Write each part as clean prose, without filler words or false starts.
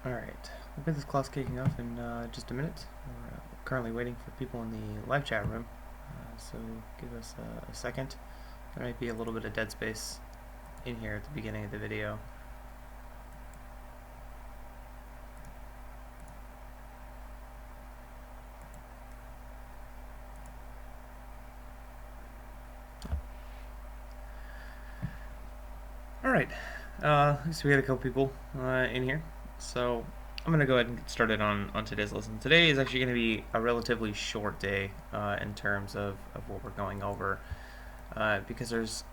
Alright, we'll get this class kicking off in just a minute. We're currently waiting for people in the live chat room, so give us a second. There might be a little bit of dead space in here at the beginning of the video. Alright, so we had a couple people in here, so I'm going to go ahead and get started on today's lesson. Today is actually going to be a relatively short day in terms of what we're going over, because there's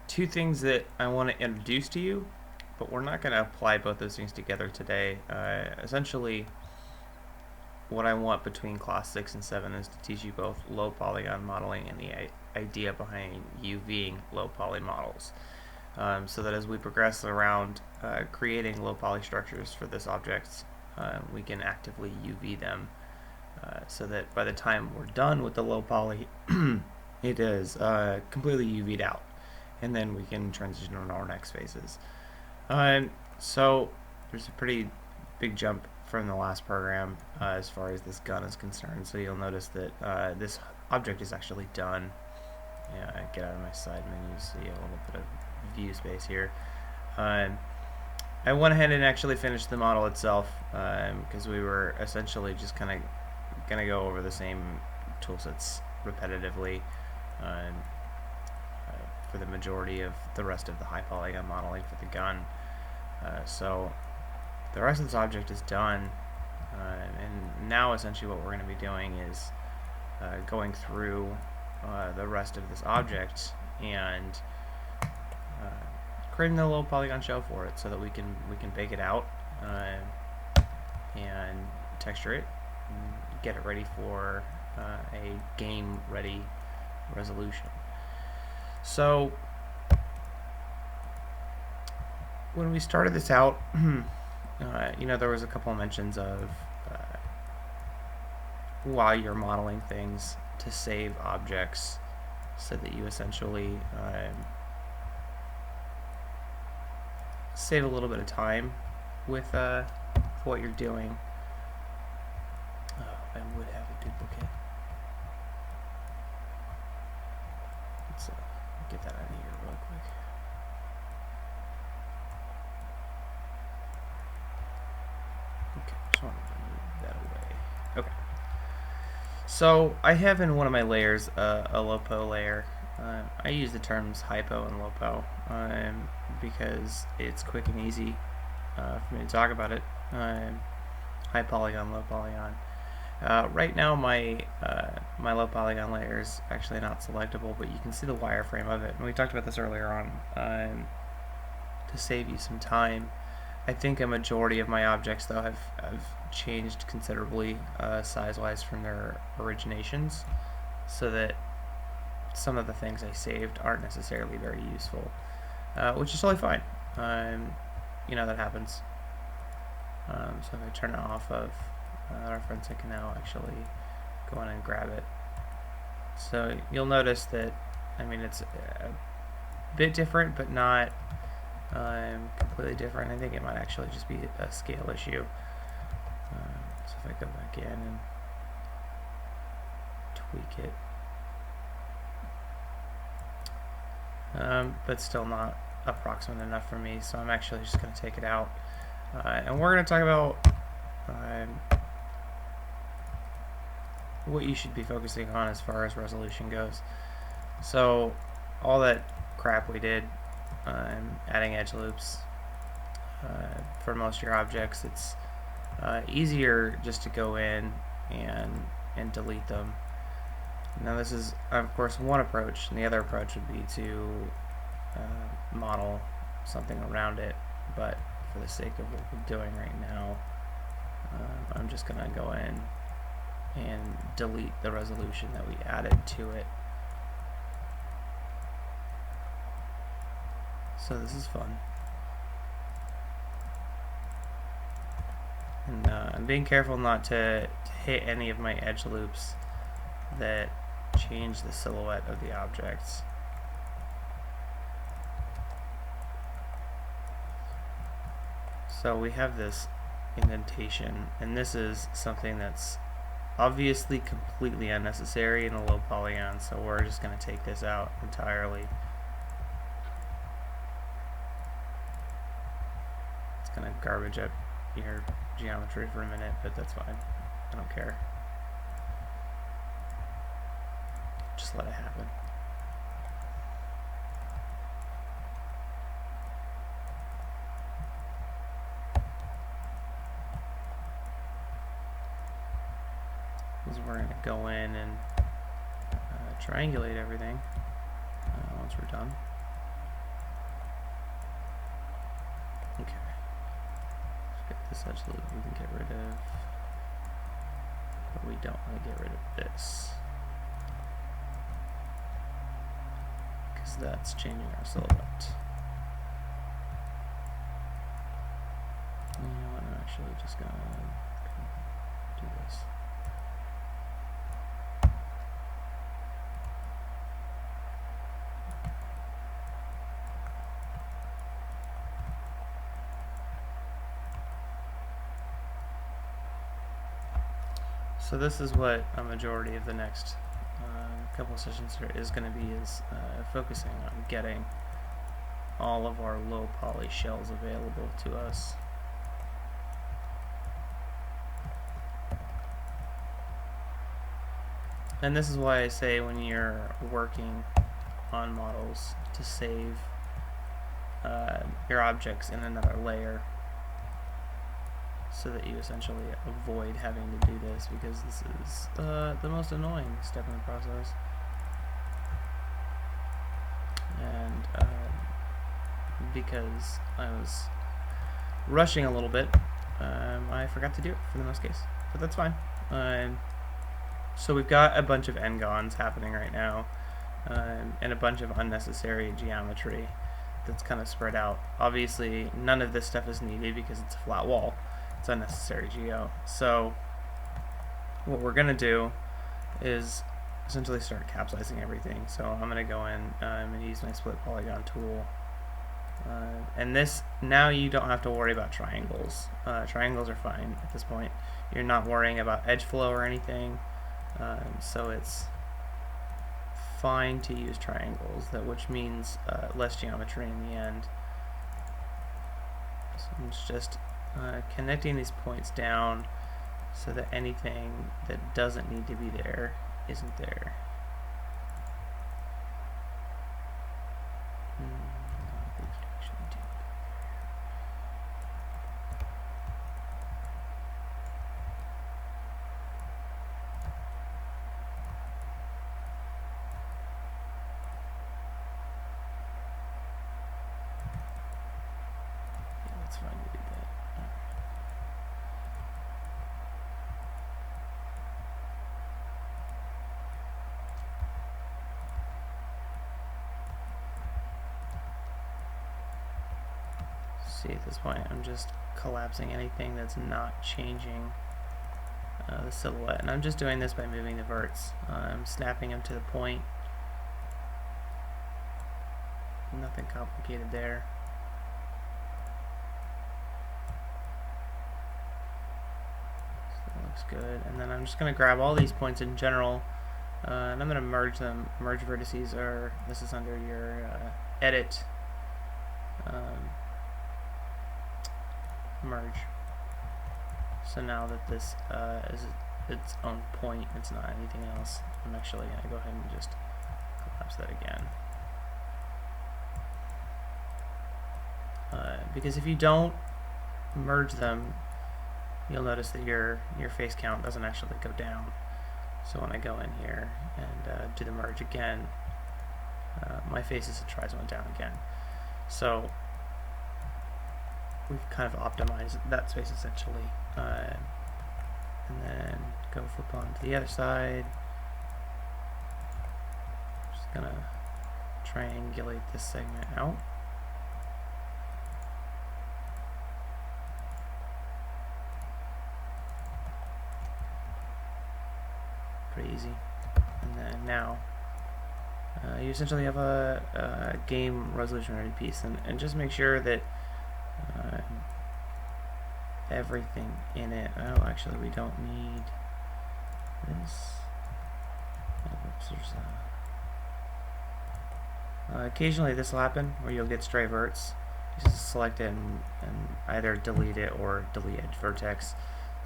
two things that I want to introduce to you, but we're not going to apply both those things together today. Essentially, what I want between class 6 and 7 is to teach you both low polygon modeling and the idea behind UVing low poly models. So that as we progress around creating low poly structures for this object, we can actively UV them, so that by the time we're done with the low poly, it is completely UV'd out, and then we can transition on our next phases. So there's a pretty big jump from the last program as far as this gun is concerned. So you'll notice that this object is actually done. Get out of my side menu, see a little bit of view space here. I went ahead and actually finished the model itself because we were essentially just kind of going to go over the same toolsets repetitively for the majority of the rest of the high polygon modeling for the gun. So the rest of this object is done, and now essentially what we're going to be doing is going through the rest of this object and creating a low polygon shell for it, so that we can bake it out and texture it and get it ready for a game ready resolution. So when we started this out, there was a couple of mentions of while you're modeling things to save objects, so that you essentially save a little bit of time with what you're doing. I would have a duplicate. Let's get that out of here real quick. Okay, just want to move that away. Okay. So I have in one of my layers a LoPo layer. I use the terms hypo and LoPo because it's quick and easy for me to talk about it. High polygon, low polygon. Right now my low polygon layer is actually not selectable, but you can see the wireframe of it. And we talked about this earlier on. To save you some time, I think a majority of my objects though have changed considerably size-wise from their originations, so that some of the things I saved aren't necessarily very useful, which is totally fine. That happens. So if I turn it off of reference, I can now actually go in and grab it. So you'll notice that, it's a bit different, but not completely different. I think it might actually just be a scale issue. So if I go back in and tweak it, but still not approximate enough for me, so I'm actually just going to take it out. And we're going to talk about what you should be focusing on as far as resolution goes. So all that crap we did, adding edge loops for most of your objects, it's easier just to go in and delete them. Now this is of course one approach, and the other approach would be to model something around it, but for the sake of what we're doing right now, I'm just going to go in and delete the resolution that we added to it. So this is fun. And I'm being careful not to hit any of my edge loops that change the silhouette of the objects. So we have this indentation, and this is something that's obviously completely unnecessary in a low polygon, so we're just going to take this out entirely. It's going to garbage up your geometry for a minute, but that's fine. I don't care. Just let it happen. We're going to go in and triangulate everything once we're done. Okay. Let's get this such that we can get rid of, but we don't want to get rid of this, because that's changing our silhouette. You know what, I'm actually just going to do this. So this is what a majority of the next couple of sessions here is going to be, is focusing on getting all of our low poly shells available to us. And this is why I say when you're working on models to save your objects in another layer, so that you essentially avoid having to do this, because this is the most annoying step in the process. And because I was rushing a little bit, I forgot to do it for the most case, but that's fine. So we've got a bunch of n-gons happening right now, and a bunch of unnecessary geometry that's kind of spread out. Obviously, none of this stuff is needed because it's a flat wall. It's unnecessary geo. So what we're going to do is essentially start capsizing everything. So I'm going to go in and use my split polygon tool. And this, now you don't have to worry about triangles. Triangles are fine at this point. You're not worrying about edge flow or anything. So it's fine to use triangles, which means less geometry in the end. So it's just connecting these points down so that anything that doesn't need to be there isn't there. I don't think you actually do. Yeah, that's fine to do that. See, at this point I'm just collapsing anything that's not changing the silhouette, and I'm just doing this by moving the verts. I'm snapping them to the point. Nothing complicated there. So that looks good, and then I'm just going to grab all these points in general, and I'm going to merge them. Merge vertices are, this is under your edit. Merge. So now that this is its own point, it's not anything else, I'm actually going to go ahead and just collapse that again. Because if you don't merge them, you'll notice that your face count doesn't actually go down. So when I go in here and do the merge again, my faces and tries went down again. So we've kind of optimized that space essentially. And then go flip on to the other side. Just gonna triangulate this segment out. Pretty easy. And then now you essentially have a game resolution ready piece, and just make sure that everything in it. Oh, actually, we don't need this. Oh, oops, there's occasionally this will happen where you'll get stray verts. You just select it and either delete it or delete edge vertex.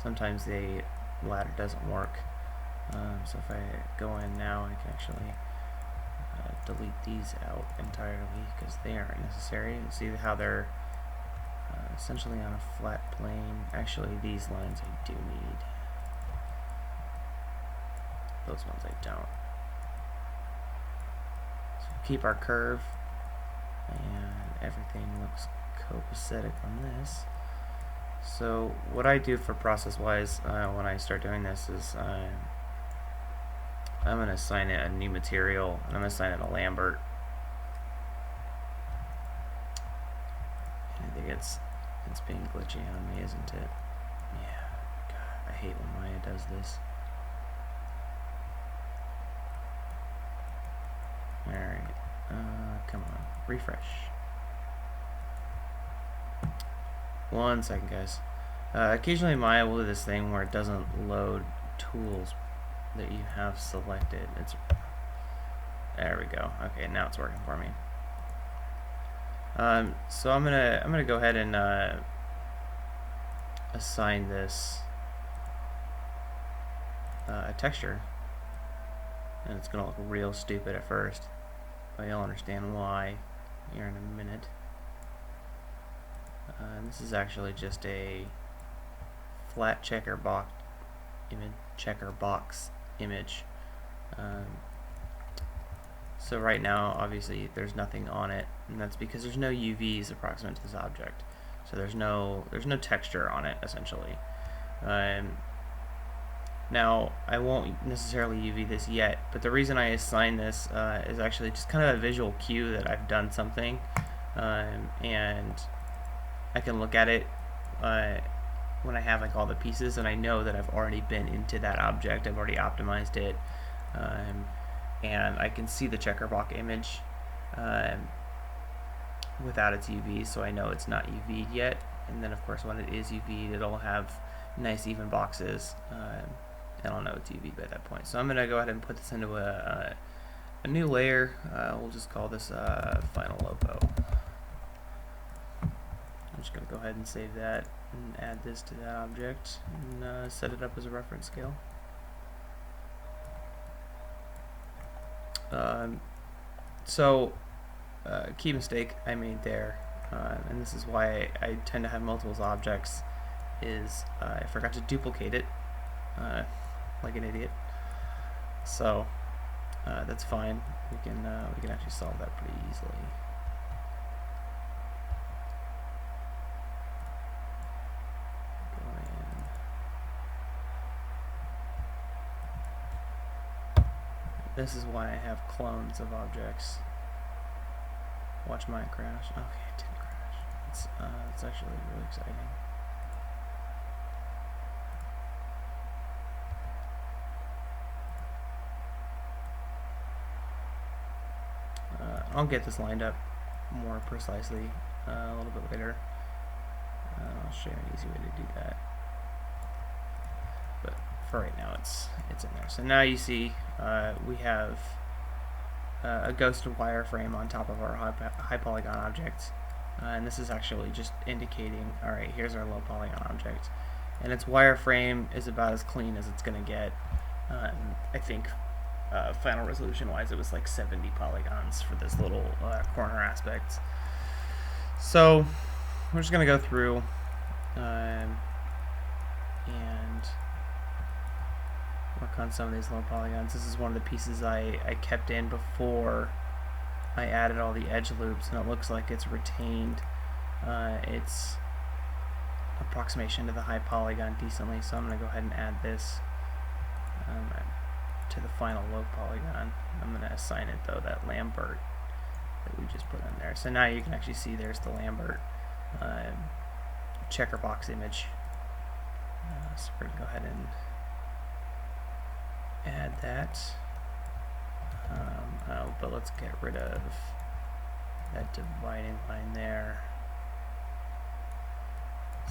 Sometimes the latter doesn't work. So if I go in now, I can actually delete these out entirely because they aren't necessary. You see how they're essentially on a flat plane. Actually, these lines I do need. Those ones I don't. So keep our curve, and everything looks copacetic on this. So what I do for process-wise when I start doing this is I'm going to assign it a new material, and I'm going to assign it a Lambert. I think it's being glitchy on me, isn't it? Yeah. God, I hate when Maya does this. Alright. Come on. Refresh. 1 second, guys. Occasionally Maya will do this thing where it doesn't load tools that you have selected. There we go. Okay, now it's working for me. So I'm gonna go ahead and assign this a texture, and it's gonna look real stupid at first, but you'll understand why here in a minute. This is actually just a flat checker box image. So right now, obviously, there's nothing on it, and that's because there's no UVs approximate to this object. So there's no texture on it, essentially. Now, I won't necessarily UV this yet, but the reason I assign this is actually just kind of a visual cue that I've done something, and I can look at it when I have like all the pieces, and I know that I've already been into that object. I've already optimized it, and I can see the checker box image without its UV, so I know it's not UV'd yet. And then of course when it is UV'd, it'll have nice even boxes, and I'll know it's UV'd by that point. So I'm gonna go ahead and put this into a new layer. We'll just call this Final Lopo. I'm just gonna go ahead and save that and add this to that object and set it up as a reference scale. Key mistake I made there, and this is why I tend to have multiple objects, is I forgot to duplicate it like an idiot. So that's fine. We can actually solve that pretty easily. This is why I have clones of objects. Watch mine crash. Okay, it didn't crash. It's actually really exciting. I'll get this lined up more precisely a little bit later. I'll show you an easy way to do that. But for right now, it's in there. So now you see we have a ghost wireframe on top of our high polygon object, and this is actually just indicating, all right, here's our low polygon object, and its wireframe is about as clean as it's going to get. I think final resolution wise it was like 70 polygons for this little corner aspect. So we're just going to go through and work on some of these low polygons. This is one of the pieces I kept in before I added all the edge loops, and it looks like it's retained its approximation to the high polygon decently, so I'm going to go ahead and add this to the final low polygon. I'm going to assign it though that Lambert that we just put in there. So now you can actually see there's the Lambert checker box image. So we're going to go ahead and add that. But let's get rid of that dividing line there.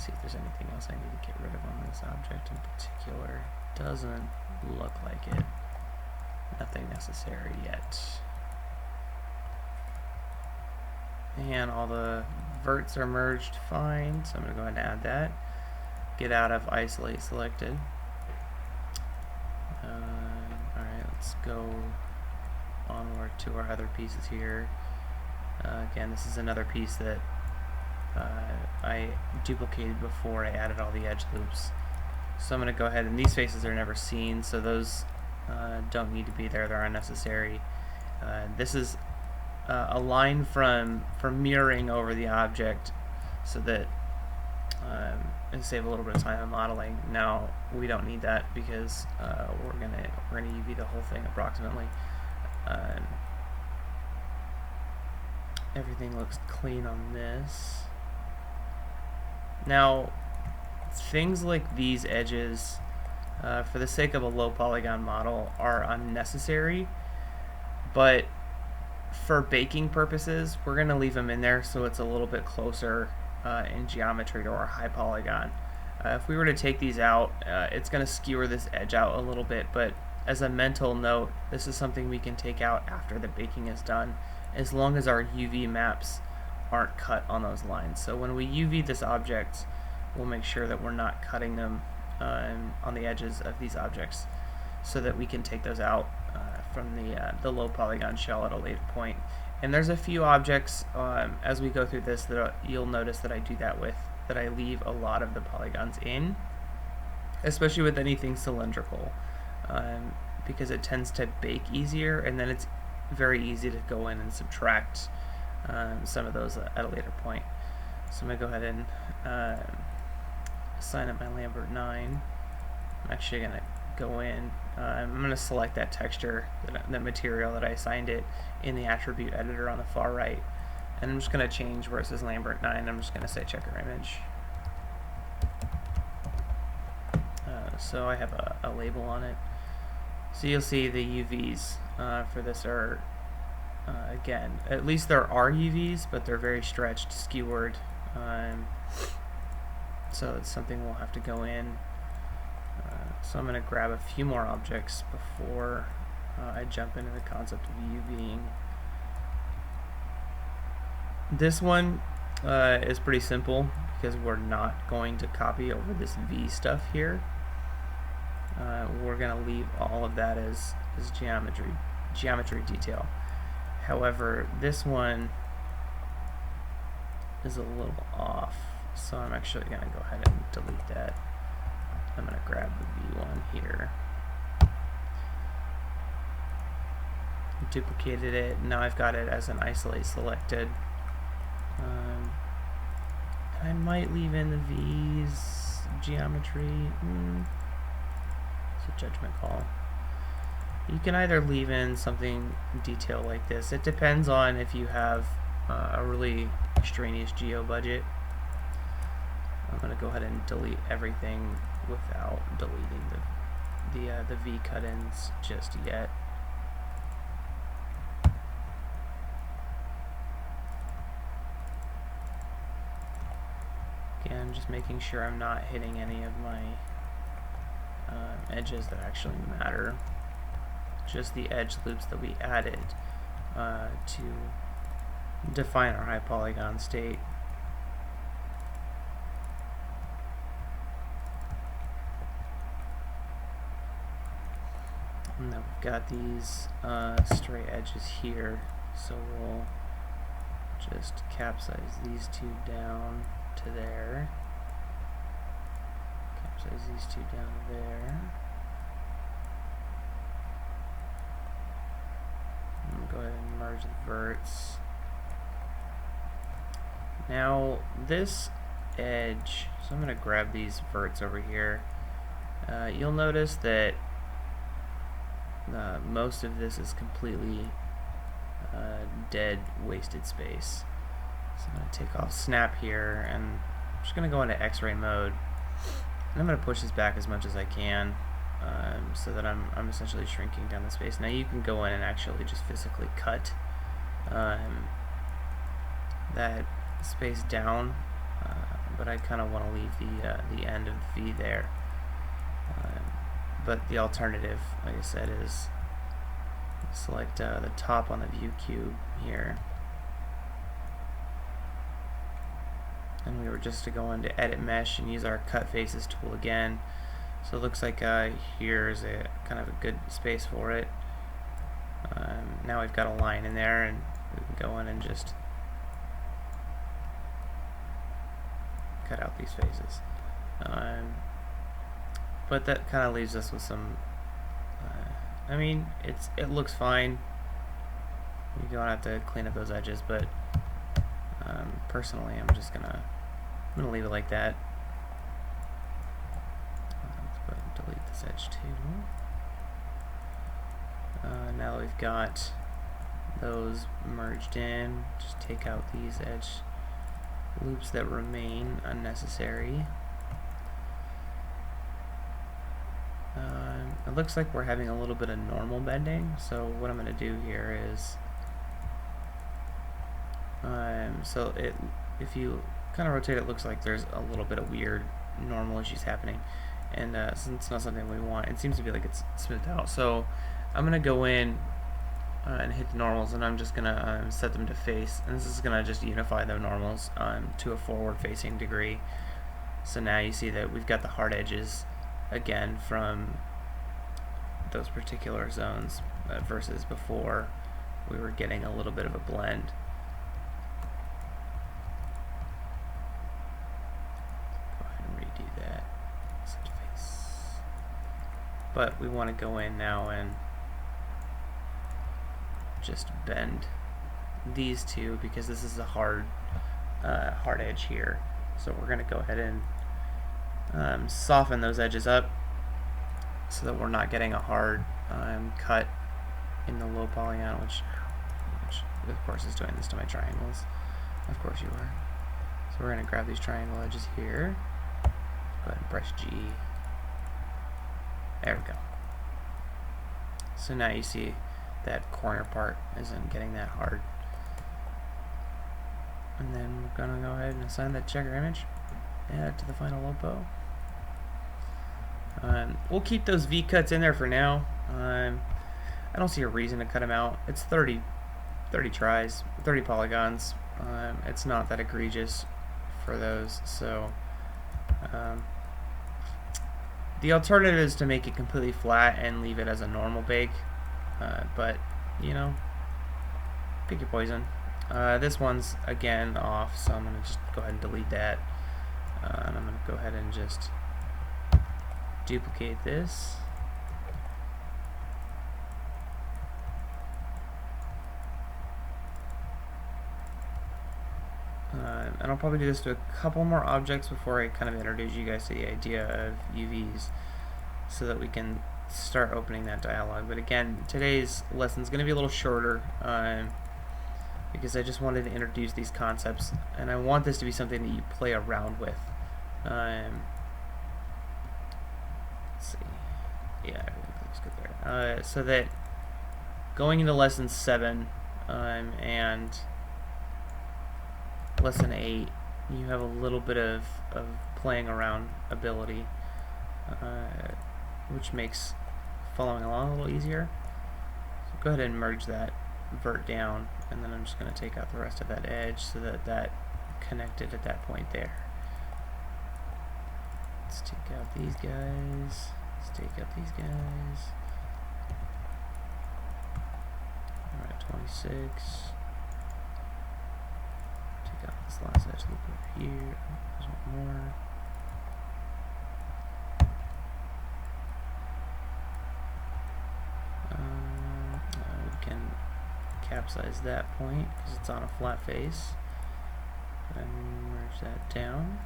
see if there's anything else I need to get rid of on this object in particular. Doesn't look like it. Nothing necessary yet. And all the verts are merged fine, so I'm going to go ahead and add that. Get out of isolate selected. Alright, let's go onward to our other pieces here. Again, this is another piece that I duplicated before I added all the edge loops. So I'm going to go ahead, and these faces are never seen, so those don't need to be there, they're unnecessary. This is a line from mirroring over the object so that and save a little bit of time in modeling. Now we don't need that because we're gonna UV the whole thing approximately. Everything looks clean on this. Now things like these edges, for the sake of a low polygon model, are unnecessary, but for baking purposes we're going to leave them in there so it's a little bit closer in geometry to our high polygon. If we were to take these out, it's going to skewer this edge out a little bit, but as a mental note, this is something we can take out after the baking is done, as long as our UV maps aren't cut on those lines. So when we UV this object, we'll make sure that we're not cutting them on the edges of these objects, so that we can take those out from the low polygon shell at a later point. And there's a few objects as we go through this that you'll notice that I do that with, that I leave a lot of the polygons in, especially with anything cylindrical, because it tends to bake easier, and then it's very easy to go in and subtract some of those at a later point. So I'm going to go ahead and assign up my Lambert 9. I'm actually going to go in, I'm going to select that texture, that material that I assigned it in the attribute editor on the far right, and I'm just going to change where it says Lambert 9, I'm just going to say checker image. So I have a label on it. So you'll see the UVs for this are, again, at least there are UVs, but they're very stretched, skewered, so it's something we'll have to go in. So I'm going to grab a few more objects before I jump into the concept of UVing. This one is pretty simple because we're not going to copy over this V stuff here. We're going to leave all of that as geometry detail. However, this one is a little off, so I'm actually going to go ahead and delete that. I'm going to grab the V1 here, duplicated it, now I've got it as an isolate selected. I might leave in the V's geometry. It's a judgment call. You can either leave in something detail like this. It depends on if you have a really extraneous geo budget. I'm going to go ahead and delete everything without deleting the V cut-ins just yet. Again, just making sure I'm not hitting any of my edges that actually matter. Just the edge loops that we added to define our high polygon state. And then we've got these stray edges here, so we'll just capsize these two down to there. Capsize these two down to there. And go ahead and merge the verts. Now this edge, so I'm going to grab these verts over here. You'll notice that most of this is completely dead, wasted space. So I'm going to take off snap here, and I'm just going to go into X-ray mode, and I'm going to push this back as much as I can, so that I'm essentially shrinking down the space. Now you can go in and actually just physically cut that space down but I kind of want to leave the end of the V there. But the alternative, like I said, is select the top on the view cube here. And we were just to go into edit mesh and use our cut faces tool again. So it looks like here's a kind of a good space for it. Now we've got a line in there, and we can go in and just cut out these faces. But that kind of leaves us with some. I mean, it looks fine. You don't have to clean up those edges, but personally, I'm gonna leave it like that. Let's go ahead and delete this edge too. Now that we've got those merged in, just take out these edge loops that remain unnecessary. It looks like we're having a little bit of normal bending, so what I'm going to do here is if you kind of rotate it, looks like there's a little bit of weird normal issues happening, and since it's not something we want, it seems to be like it's smoothed out. So I'm going to go in and hit the normals, and I'm just going to set them to face, and this is going to just unify the normals to a forward facing degree. So now you see that we've got the hard edges again from those particular zones versus before we were getting a little bit of a blend. Go ahead and redo that. Set to face. But we want to go in now and just bend these two because this is a hard edge here. So we're going to go ahead and soften those edges up so that we're not getting a hard cut in the low polygon, which of course is doing this to my triangles. Of course you are. So we're going to grab these triangle edges here. Go ahead and press G. There we go. So now you see that corner part isn't getting that hard. And then we're going to go ahead and assign that checker image, add it to the final LOPO. We'll keep those V cuts in there for now. I don't see a reason to cut them out. It's 30 tries, 30 polygons. It's not that egregious for those. So the alternative is to make it completely flat and leave it as a normal bake. But you know, pick your poison. This one's again off, so I'm going to just go ahead and delete that. And I'm going to go ahead and just duplicate this. And I'll probably do this to a couple more objects before I kind of introduce you guys to the idea of UVs so that we can start opening that dialogue. But again, today's lesson is going to be a little shorter because I just wanted to introduce these concepts, and I want this to be something that you play around with. Let's see. Yeah, everything looks good there. So that going into lesson 7 and lesson 8, you have a little bit of playing around ability, which makes following along a little easier. So go ahead and merge that vert down, and then I'm just going to take out the rest of that edge so that that connected at that point there. Let's take out these guys. Let's take out these guys. Alright, 26. Take out this last edge loop over here. There's one more. We can capsize that point because it's on a flat face. And merge that down.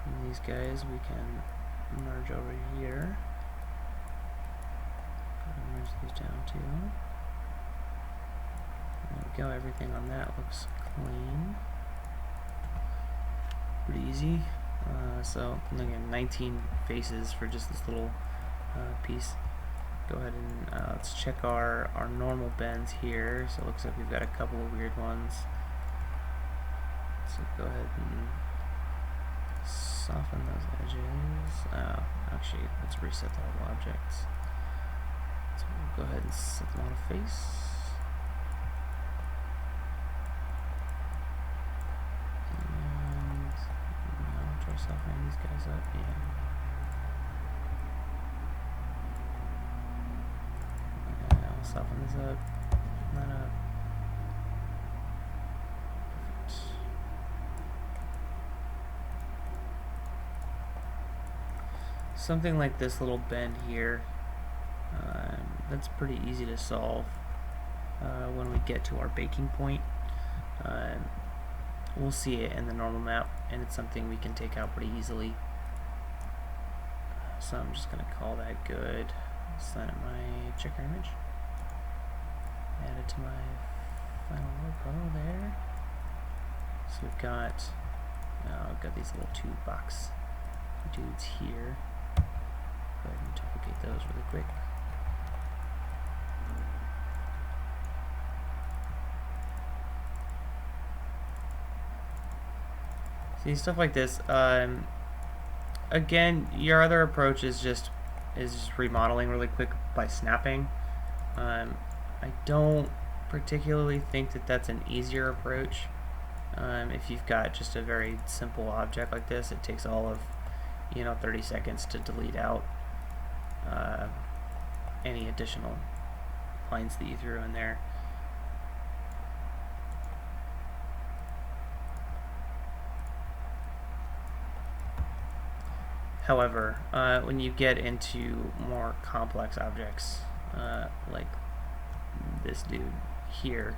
And these guys we can merge over here. Merge these down too. There we go. Everything on that looks clean. Pretty easy. So I'm looking at 19 faces for just this little piece. Go ahead and let's check our normal bends here. So it looks like we've got a couple of weird ones. Let's So go ahead and soften those edges. Actually, let's reset the whole object. So we'll go ahead and set them on a face. And now try softening these guys up. Yeah. And I'll soften this up. That up. Perfect. Something like this little bend here, that's pretty easy to solve when we get to our baking point. We'll see it in the normal map, and it's something we can take out pretty easily. So I'm just going to call that good. Sign up my checker image. Add it to my final logo there. So we've got these little two box dudes here. Go ahead and duplicate those really quick. See, stuff like this. Again, your other approach is just remodeling really quick by snapping. I don't particularly think that that's an easier approach. If you've got just a very simple object like this, it takes all of 30 seconds to delete out any additional lines that you threw in there. However, when you get into more complex objects, like this dude here,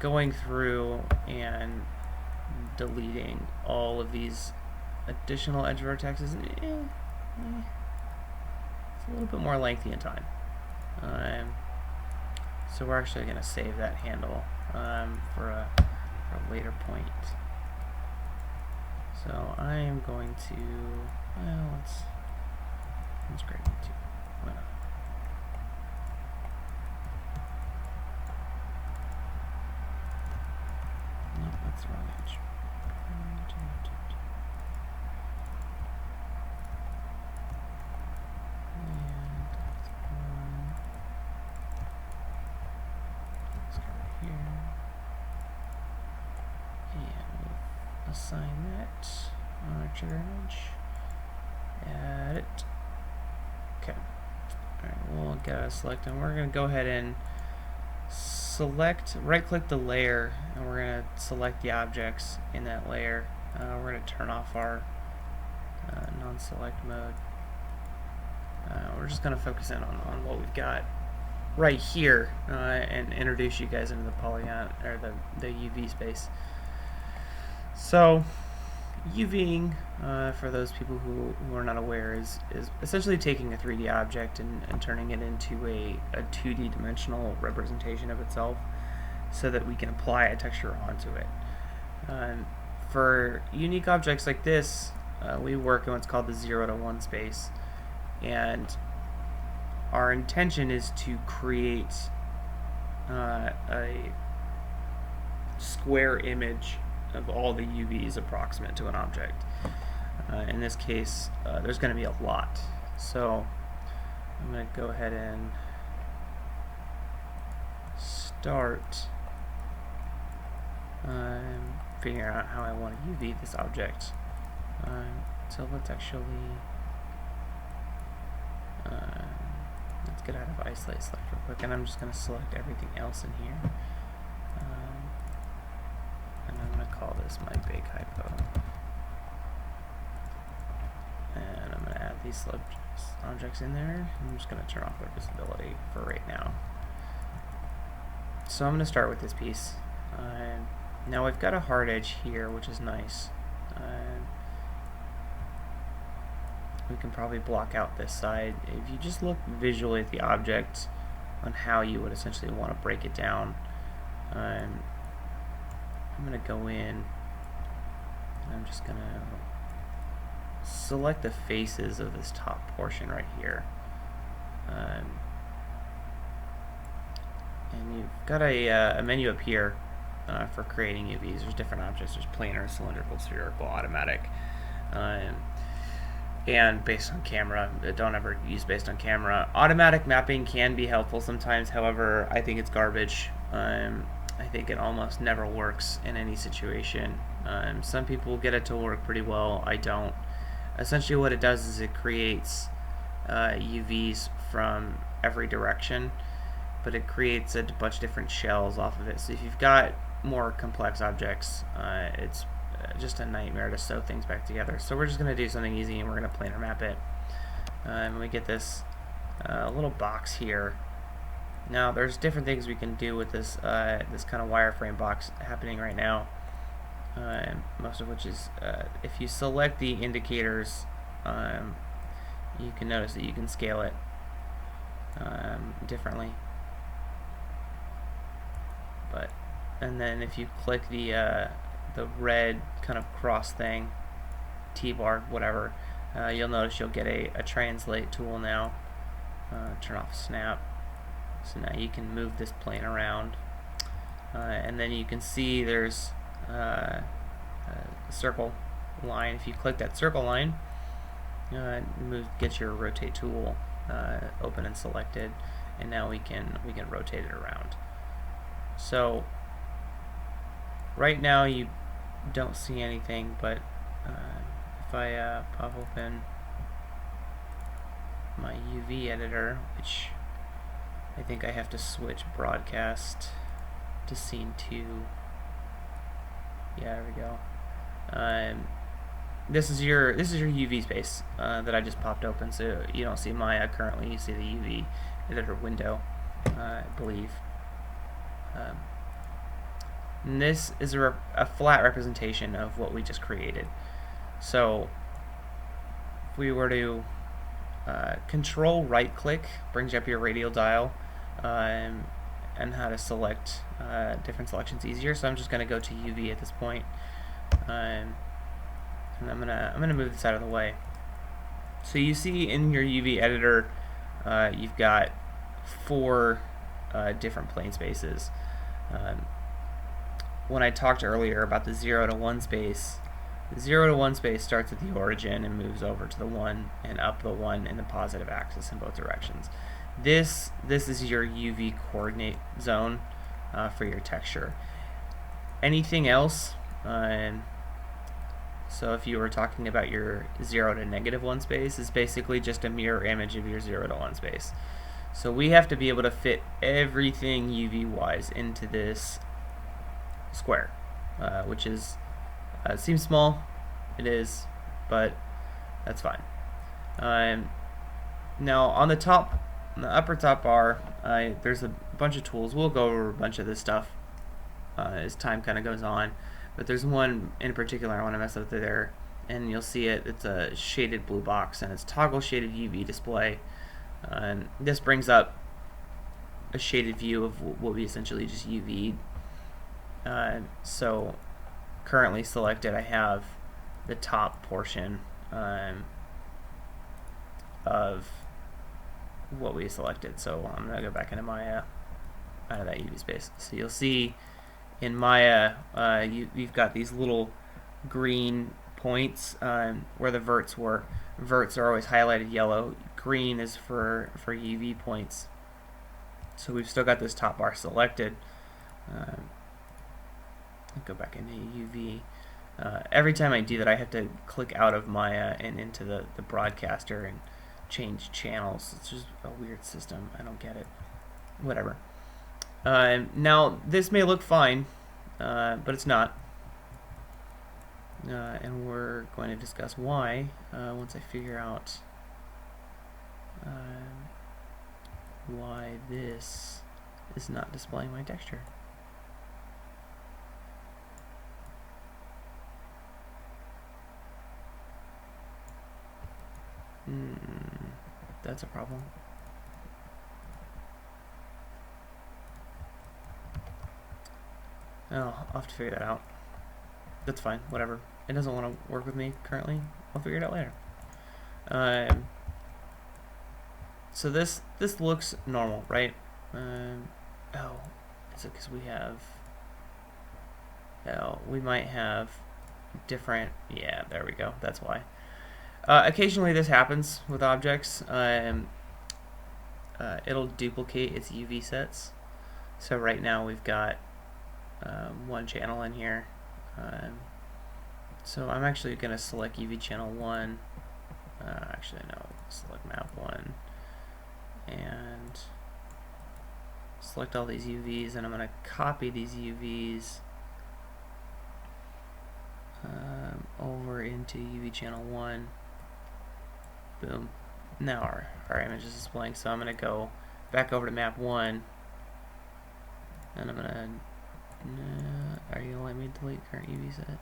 going through and deleting all of these additional edge vertexes, it's a little bit more lengthy in time. So we're actually going to save that handle for a later point. So I am going to, well, let's grab it too. Why not? No, that's the wrong edge. And that's one. Let's go right here. And we'll assign that on our trigger image. Add it. Okay. Alright, we'll get a select, and we're going to go ahead and select, right click the layer, and we're going to select the objects in that layer. We're going to turn off our non-select mode. We're just going to focus in on what we've got right here and introduce you guys into the polygon, or the UV space. So UVing, for those people who are not aware, is essentially taking a 3D object and turning it into a 2D dimensional representation of itself so that we can apply a texture onto it. For unique objects like this, we work in what's called the 0 to 1 space, and our intention is to create a square image of all the UVs approximate to an object. In this case, there's going to be a lot. So I'm going to go ahead and start figuring out how I want to UV this object. So let's actually let's get out of isolate select real quick, and I'm just going to select everything else in here. And I'm going to call this my big hypo. And I'm going to add these objects in there. I'm just going to turn off their visibility for right now. So I'm going to start with this piece. Now we've got a hard edge here, which is nice. We can probably block out this side. If you just look visually at the object on how you would essentially want to break it down, I'm going to go in and I'm just going to select the faces of this top portion right here. And you've got a menu up here for creating UVs. There's different objects. There's planar, cylindrical, spherical, automatic, and based on camera. Don't ever use based on camera. Automatic mapping can be helpful sometimes. However, I think it's garbage. I think it almost never works in any situation. Some people get it to work pretty well. I don't. Essentially what it does is it creates UVs from every direction, but it creates a bunch of different shells off of it. So if you've got more complex objects, it's just a nightmare to sew things back together. So we're just going to do something easy, and we're going to planar map it. And we get this little box here. Now there's different things we can do with this this kind of wireframe box happening right now. Most of which is if you select the indicators, you can notice that you can scale it differently. And then if you click the red kind of cross thing, T-bar, whatever, you'll notice you'll get a translate tool now. Turn off snap. So now you can move this plane around, and then you can see there's a circle line. If you click that circle line, get your rotate tool open and selected, and now we can rotate it around. So right now you don't see anything, but if I pop open my UV editor, which I think I have to switch broadcast to scene 2. Yeah, there we go. This is your UV space that I just popped open. So you don't see Maya currently. You see the UV editor window, I believe. And this is a flat representation of what we just created. So if we were to control right click brings up your radial dial, and how to select different selections easier. So I'm just going to go to UV at this point, and I'm gonna move this out of the way. So you see in your UV editor, you've got 4 different plane spaces. When I talked earlier about the 0 to 1 space, the 0 to 1 space starts at the origin and moves over to the 1 and up the 1 in the positive axis in both directions. This is your UV coordinate zone for your texture. Anything else, so if you were talking about your 0 to -1 space, is basically just a mirror image of your 0 to 1 space. So we have to be able to fit everything UV wise into this square, which is seems small. It is, but that's fine. Now on the upper top bar, there's a bunch of tools. We'll go over a bunch of this stuff as time kind of goes on, but there's one in particular I want to mess up there, and you'll see it. It's a shaded blue box, and it's toggle shaded UV display. And this brings up a shaded view of what we essentially just UV'd. So currently selected, I have the top portion of what we selected. So I'm going to go back into Maya out of that UV space. So you'll see in Maya, you've got these little green points where the verts were. Verts are always highlighted yellow. Green is for UV points. So we've still got this top bar selected. I'll go back into UV. Every time I do that, I have to click out of Maya and into the broadcaster and change channels. It's just a weird system. I don't get it. Whatever. Now, this may look fine, but it's not. And we're going to discuss why once I figure out why this is not displaying my texture. That's a problem. Oh, I'll have to figure that out. That's fine, whatever. It doesn't want to work with me currently. I'll figure it out later. So this looks normal, right? Oh, is it because we have we might have different, yeah, there we go, that's why. Occasionally this happens with objects. It'll duplicate its UV sets. So right now we've got one channel in here. So I'm actually going to select UV channel 1. Actually, no, select map 1. And select all these UVs, and I'm going to copy these UVs over into UV channel 1. Boom. Now our image is displaying, so I'm going to go back over to map 1, and I'm going to... are you going to let me delete current UV set?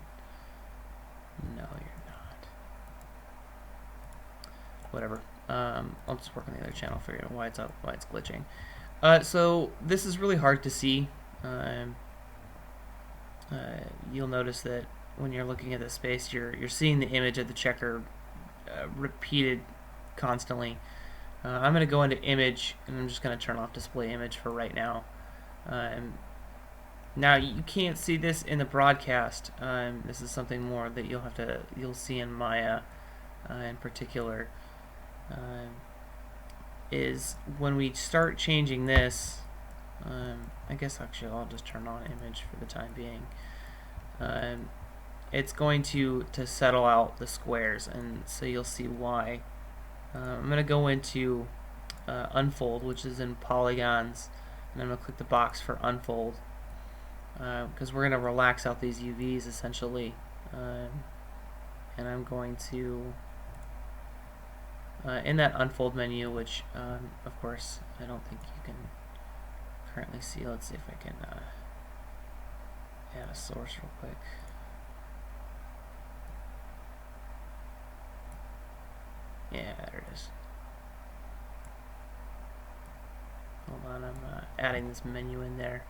No, you're not. Whatever. I'll just work on the other channel, figure out why it's glitching. So this is really hard to see. You'll notice that when you're looking at the space, you're seeing the image of the checker repeated constantly. I'm going to go into image, and I'm just going to turn off display image for right now. Now you can't see this in the broadcast. This is something more that you'll see in Maya, in particular. Is when we start changing this. I guess actually I'll just turn on image for the time being. It's going to settle out the squares, and so you'll see why. I'm going to go into unfold, which is in polygons, and I'm going to click the box for unfold, because we're going to relax out these UVs essentially. And I'm going to in that unfold menu, which of course I don't think you can currently see. Let's see if I can add a source real quick. Yeah, there it is. Hold on, I'm adding this menu in there.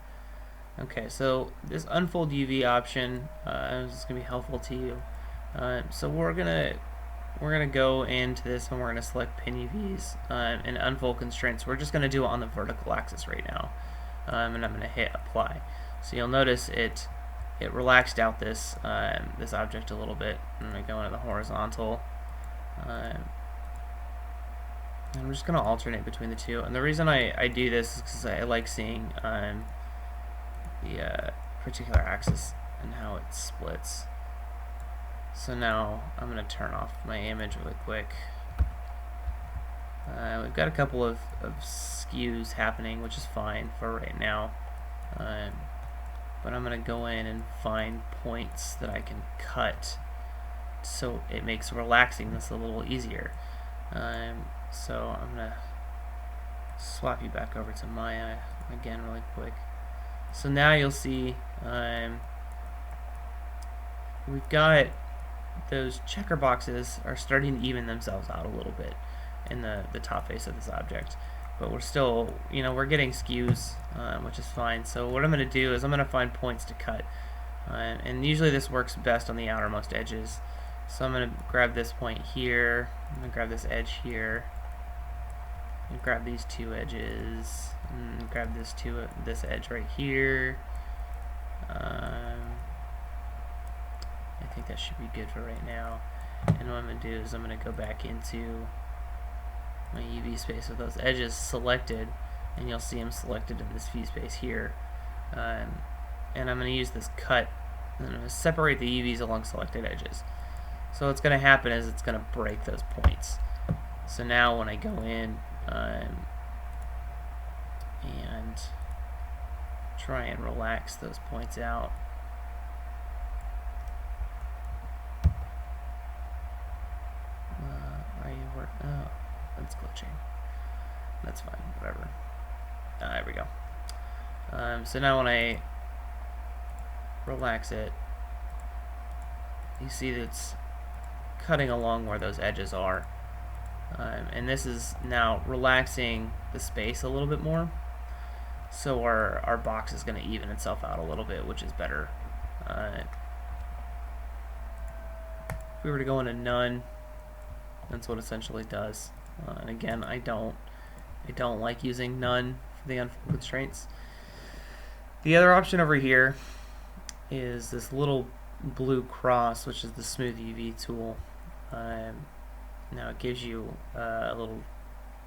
Okay, so this unfold UV option is going to be helpful to you. So we're gonna go into this, and we're gonna select pin UVs and unfold constraints. We're just gonna do it on the vertical axis right now, and I'm gonna hit apply. So you'll notice it relaxed out this this object a little bit. I'm gonna go into the horizontal. I'm just going to alternate between the two, and the reason I do this is because I like seeing the particular axis and how it splits. So now I'm going to turn off my image really quick. We've got a couple of skews happening, which is fine for right now, but I'm going to go in and find points that I can cut so it makes relaxing this a little easier. So I'm going to swap you back over to Maya again really quick. So now you'll see we've got those checker boxes are starting to even themselves out a little bit in the top face of this object. But we're still, we're getting skews, which is fine. So what I'm going to do is I'm going to find points to cut. And usually this works best on the outermost edges. So I'm going to grab this point here, I'm going to grab this edge here, and grab these two edges, and grab this edge right here. I think that should be good for right now. And what I'm going to do is I'm going to go back into my UV space with those edges selected, and you'll see them selected in this view space here. And I'm going to use this cut, and I'm going to separate the UVs along selected edges. So what's going to happen is it's going to break those points. So now when I go in and try and relax those points out, oh, that's glitching. That's fine, whatever. There we go. So now when I relax it, you see that it's cutting along where those edges are, and this is now relaxing the space a little bit more, so our box is going to even itself out a little bit, which is better. If we were to go into none, that's what it essentially does. And again, I don't like using none for the unfold constraints. The other option over here is this little blue cross, which is the Smooth UV tool. Now it gives you a little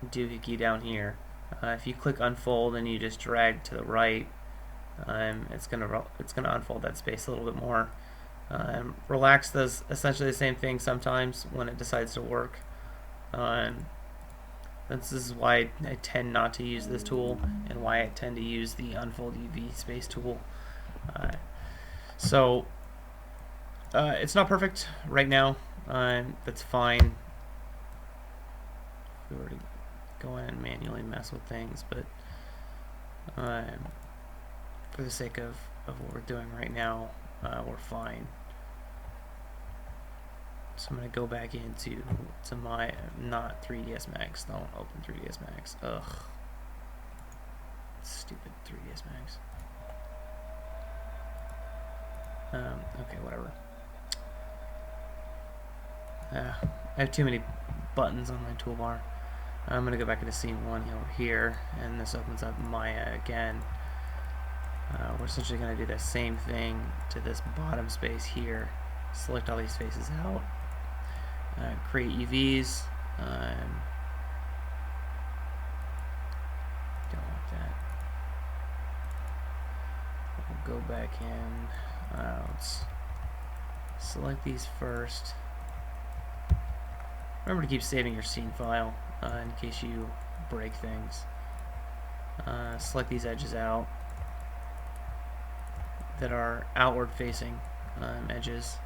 doohickey down here. If you click unfold and you just drag to the right, it's gonna unfold that space a little bit more. Relax does essentially the same thing sometimes when it decides to work. This is why I tend not to use this tool, and why I tend to use the unfold UV space tool. So it's not perfect right now. That's fine. If we were to go in and manually mess with things, but for the sake of what we're doing right now, we're fine. So I'm going to go back into my, not 3ds Max. Don't open 3ds Max. Ugh. Stupid 3ds Max. Okay, whatever. I have too many buttons on my toolbar. I'm going to go back into scene 1 over here, and this opens up Maya again. We're essentially going to do the same thing to this bottom space here. Select all these faces out. Create UVs. Don't want that. We'll go back in. Let's select these first. Remember to keep saving your scene file in case you break things. Select these edges out that are outward facing edges.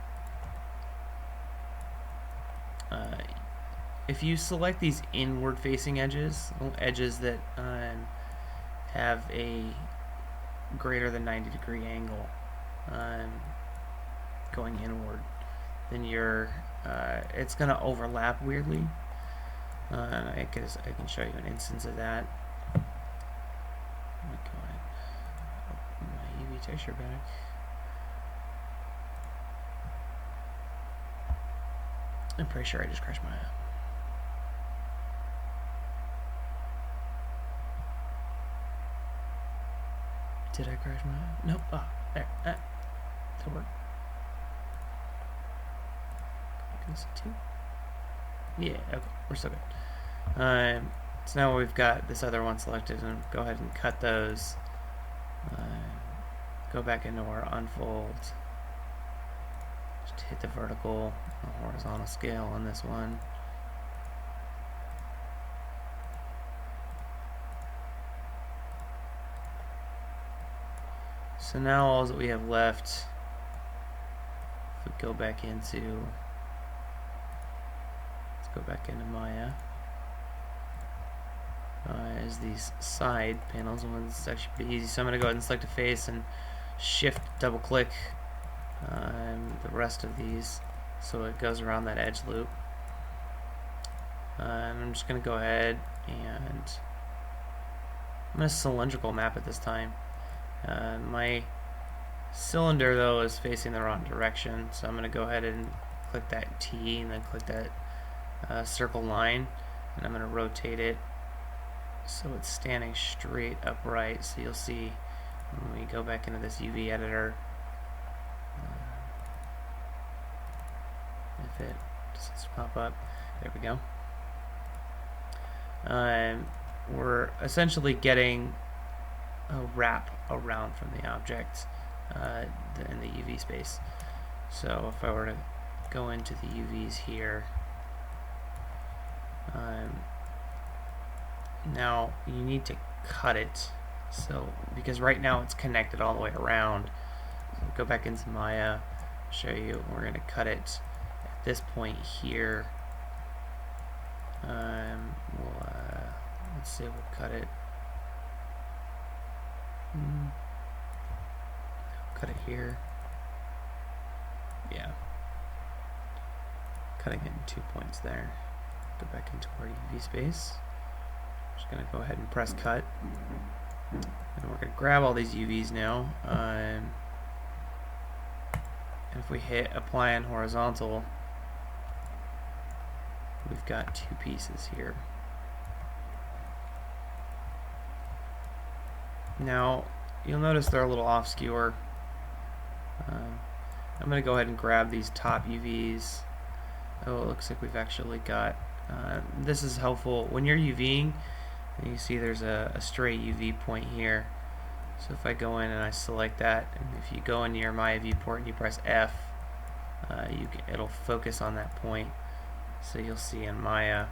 If you select these inward facing edges, edges that have a greater than 90-degree angle going inward, then it's going to overlap weirdly. I can show you an instance of that. Let me go ahead and open my UV texture back. I'm pretty sure I just crashed my app. Did I crash my app? Nope. Oh, there. That worked. Yeah, okay. We're still good. So now we've got this other one selected, and go ahead and cut those. Go back into our unfold. Just hit the vertical or horizontal scale on this one. So now all that we have left, if we go back into, let's go back into Maya, is these side panels. And it's actually pretty easy. So I'm going to go ahead and select a face and shift double click the rest of these so it goes around that edge loop. I'm just going to go ahead and I'm going to cylindrical map it this time. My cylinder though is facing the wrong direction, so I'm going to go ahead and click that T and then click that circle line, and I'm going to rotate it so it's standing straight upright. So you'll see when we go back into this UV editor, if it just pop up, there we go. We're essentially getting a wrap around from the object in the UV space. So if I were to go into the UVs here, now you need to cut it, so because right now it's connected all the way around. So go back into Maya, show you. We're going to cut it at this point here. Let's see, we'll cut it. Cut it here. Yeah. Cutting it in 2 points there. Go back into our UV space. Just going to go ahead and press cut. And we're going to grab all these UVs now. And if we hit apply on horizontal, we've got 2 pieces here. Now, you'll notice they're a little off skewer. I'm going to go ahead and grab these top UVs. Oh, it looks like we've actually got, this is helpful. When you're UVing, you see there's a stray UV point here. So if I go in and I select that, and if you go into your Maya viewport and you press F, it'll focus on that point. So you'll see in Maya,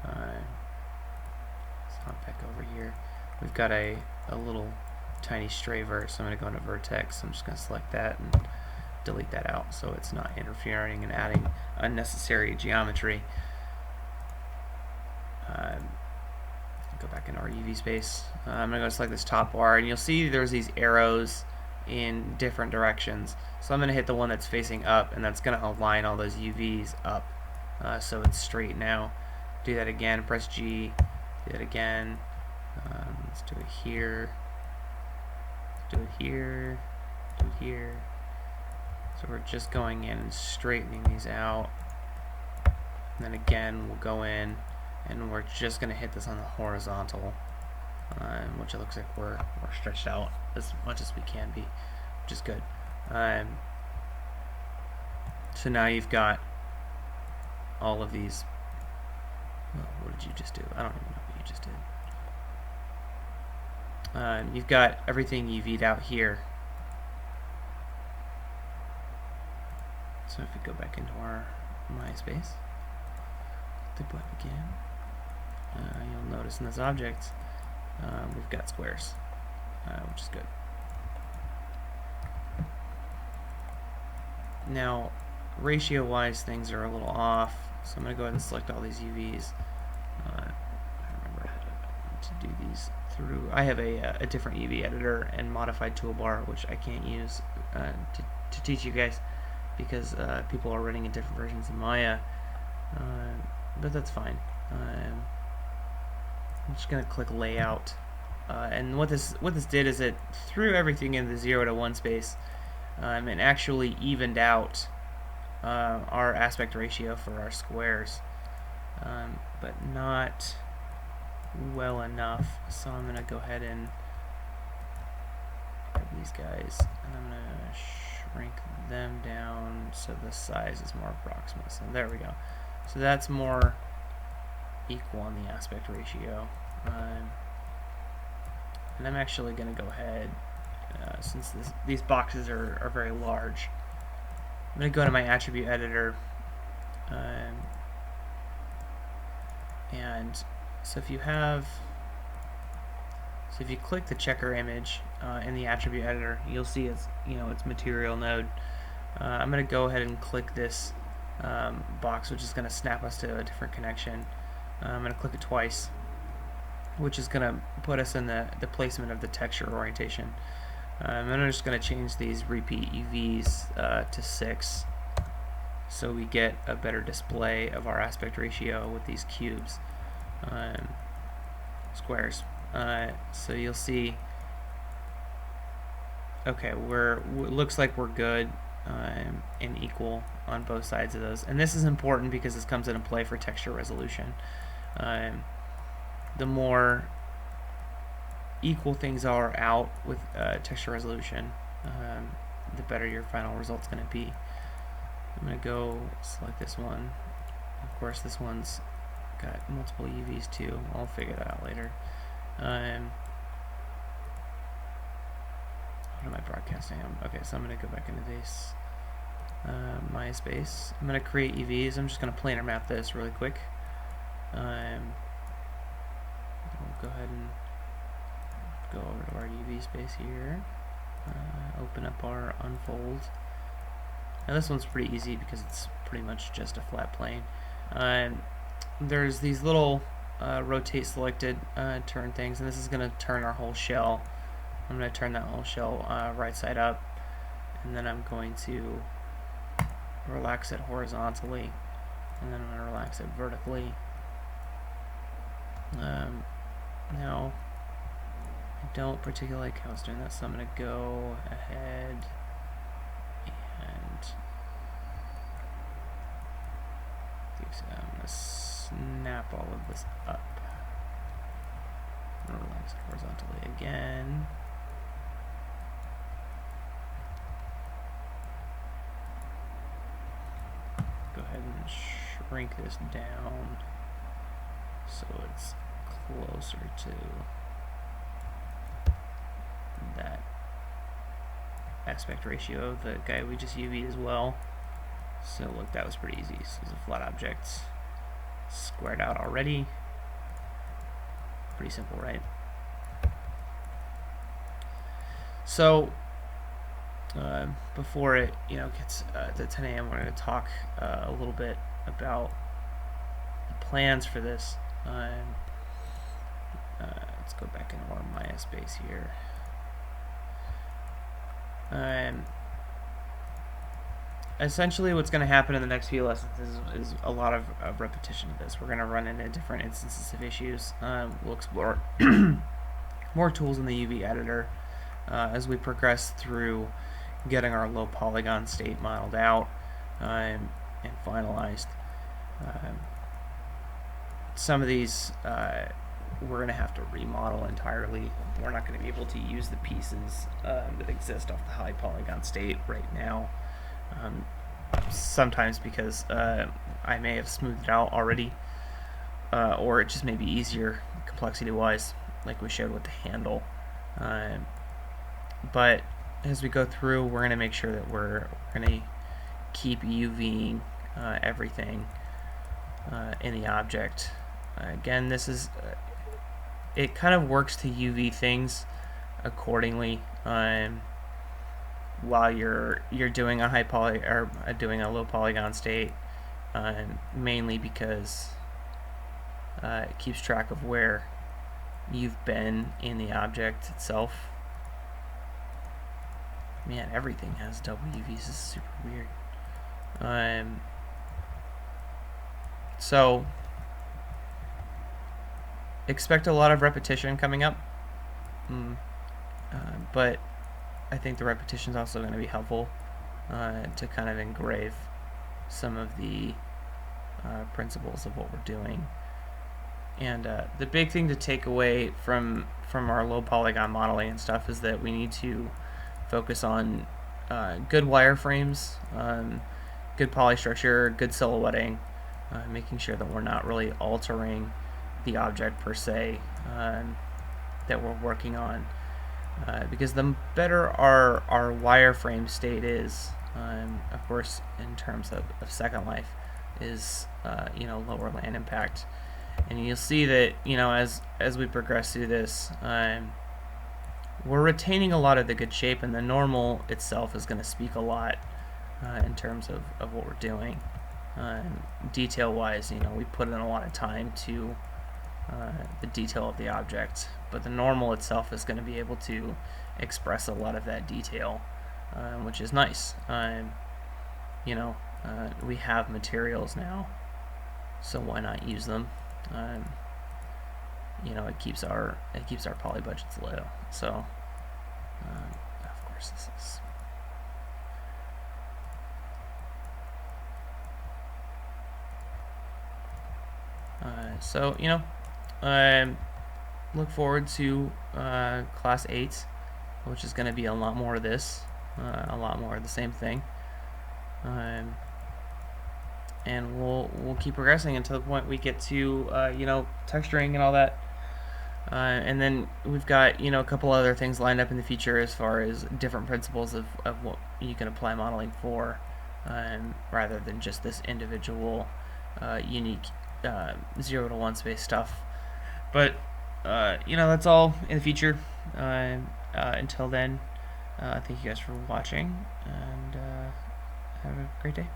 let's hop back over here, we've got a little tiny stray vert. So I'm going to go into vertex. I'm just going to select that and delete that out so it's not interfering and adding unnecessary geometry. Go back into our UV space. I'm going to go select this top bar, and you'll see there's these arrows in different directions. So I'm going to hit the one that's facing up, and that's going to align all those UVs up so it's straight now. Do that again, press G, do that again. Let's do it here, do it here, do it here. So we're just going in and straightening these out. And then again, we'll go in and we're just going to hit this on the horizontal, which it looks like we're stretched out as much as we can be, which is good. So now you've got all of these. Well, what did you just do? I don't even know what you just did. You've got everything UV'd out here. So if we go back into our MySpace, the web again, you'll notice in this object we've got squares, which is good. Now, ratio-wise, things are a little off, so I'm going to go ahead and select all these UVs. I remember how to do these through. I have a different UV editor and modified toolbar, which I can't use to teach you guys, because people are running in different versions of Maya, but that's fine. I'm just going to click layout, and what this did is it threw everything in the 0 to 1 space, and actually evened out our aspect ratio for our squares, but not well enough. So I'm going to go ahead and grab these guys, and I'm going to shrink them down so the size is more approximate. So there we go. So that's more equal on the aspect ratio. And I'm actually going to go ahead, since these boxes are very large, I'm going to go to my attribute editor, and so if you click the checker image in the attribute editor, you'll see it's material node. I'm going to go ahead and click this box, which is going to snap us to a different connection. I'm going to click it twice, which is going to put us in the placement of the texture orientation. And I'm just going to change these repeat UVs to 6, so we get a better display of our aspect ratio with these cubes, squares. So you'll see, okay, looks like we're good and equal on both sides of those. And this is important because this comes into play for texture resolution. The more equal things are out with texture resolution, the better your final result's going to be. I'm going to go select this one. Of course, this one's got multiple UVs too. I'll figure that out later. What am I broadcasting? Okay, so I'm going to go back into this MySpace. I'm going to create UVs. I'm just going to planar map this really quick. We'll go ahead and go over to our UV space here. Open up our unfold. Now this one's pretty easy because it's pretty much just a flat plane. There's these little rotate selected turn things, and this is going to turn our whole shell. I'm going to turn that whole shell right side up, and then I'm going to relax it horizontally, and then I'm going to relax it vertically. Now, I don't particularly like how it's doing that, so I'm going to go ahead and I'm going to snap all of this up. I'm going to relax it horizontally again. shrink this down so it's closer to that aspect ratio of the guy we just UV'd as well. So look, that was pretty easy. So it's a flat object squared out already. Pretty simple, right? So before it gets to 10 a.m., we're going to talk a little bit about the plans for this. Let's go back into our Maya space here. Essentially what's going to happen in the next few lessons is a lot of repetition of this. We're going to run into different instances of issues. We'll explore more tools in the UV editor as we progress through getting our low polygon state modeled out and finalized. Some of these we're going to have to remodel entirely. We're not going to be able to use the pieces that exist off the high polygon state right now. Sometimes because I may have smoothed it out already, or it just may be easier complexity wise, like we showed with the handle. But as we go through, we're going to make sure that we're going to keep UVing everything in the object. Again, this is it kind of works to UV things accordingly. While you're doing a high poly or doing a low polygon state, mainly because it keeps track of where you've been in the object itself. Man, everything has double UVs. This is super weird. So expect a lot of repetition coming up, but I think the repetition is also going to be helpful to kind of engrave some of the principles of what we're doing. And the big thing to take away from our low polygon modeling and stuff is that we need to focus on good wireframes, good poly structure, good silhouetting, making sure that we're not really altering the object per se that we're working on. Because the better our wireframe state is, of course, in terms of second life, is lower land impact. And you'll see that as we progress through this, we're retaining a lot of the good shape, and the normal itself is going to speak a lot in terms of what we're doing. Detail-wise, we put in a lot of time to the detail of the object, but the normal itself is going to be able to express a lot of that detail, which is nice. We have materials now, so why not use them? It keeps our poly budgets low. So of course this is look forward to class 8, which is going to be a lot more of this, a lot more of the same thing, and we'll keep progressing until the point we get to texturing and all that, and then we've got a couple other things lined up in the future as far as different principles of what you can apply modeling for, rather than just this individual unique 0 to 1 space stuff. But that's all in the future. Until then, thank you guys for watching, and have a great day.